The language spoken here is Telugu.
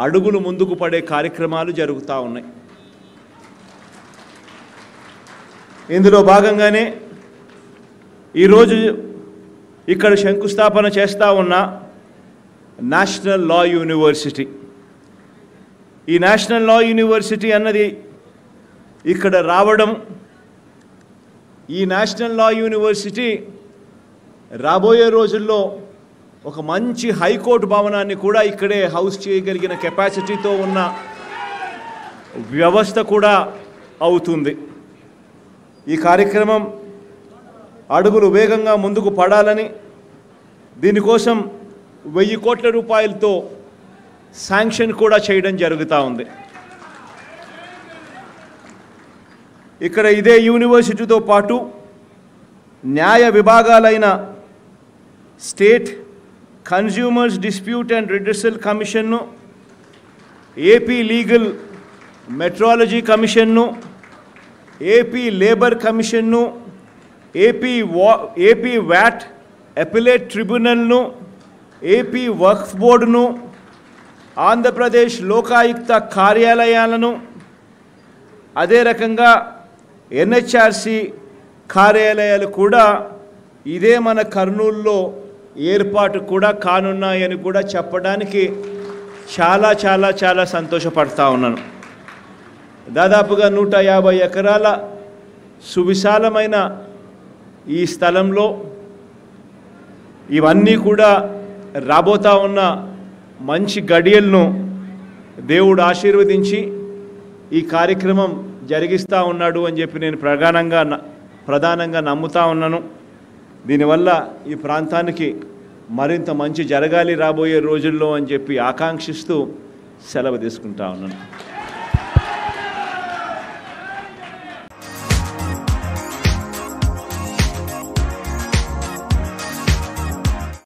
అడుగులు ముందుకు పడే కార్యక్రమాలు జరుగుతూ ఉన్నాయి. ఇందులో భాగంగానే ఈరోజు ఇక్కడ శంకుస్థాపన చేస్తూ ఉన్న నేషనల్ లా యూనివర్సిటీ, ఈ నేషనల్ లా యూనివర్సిటీ అన్నది ఇక్కడ రావడం, ఈ నేషనల్ లా యూనివర్సిటీ రాబోయే రోజుల్లో ఒక మంచి హైకోర్టు భవనాన్ని కూడా ఇక్కడే హౌస్ చేయగలిగిన కెపాసిటీతో ఉన్న వ్యవస్థ కూడా అవుతుంది. ఈ కార్యక్రమం అడుగులు వేగంగా ముందుకు పడాలని దీనికోసం 1000 కోట్ల రూపాయలతో శాంక్షన్ కూడా చేయడం జరుగుతూ ఉంది. ఇక్కడ ఇదే యూనివర్సిటీతో పాటు న్యాయ విభాగాలైన state consumers dispute and redressal కమిషన్ను, ఏపీ లీగల్ మెట్రాలజీ కమిషన్ను, ఏపీ లేబర్ కమిషన్ను, ఏపీ వ్యాట్ అపిలేట్ ట్రిబ్యునల్ను, ఏపీ వక్ఫ్ బోర్డును, ఆంధ్రప్రదేశ్ లోకాయుక్త కార్యాలయాలను, అదే రకంగా ఎన్హెచ్ఆర్సి కార్యాలయాలు కూడా ఇదే మన కర్నూలులో ఏర్పాటు కూడా కానున్నాయని కూడా చెప్పడానికి చాలా చాలా చాలా సంతోషపడతా ఉన్నాను. దాదాపుగా 150 ఎకరాల సువిశాలమైన ఈ స్థలంలో ఇవన్నీ కూడా రాబోతా ఉన్న మంచి గడియలను దేవుడు ఆశీర్వదించి ఈ కార్యక్రమం జరిగిస్తూ ఉన్నాడు అని చెప్పి నేను ప్రధానంగా నమ్ముతా ఉన్నాను. దీనివల్ల ఈ ప్రాంతానికి మరింత మంచి జరగాలి రాబోయే రోజుల్లో అని చెప్పి ఆకాంక్షిస్తూ సెలవు తీసుకుంటా ఉన్నాను.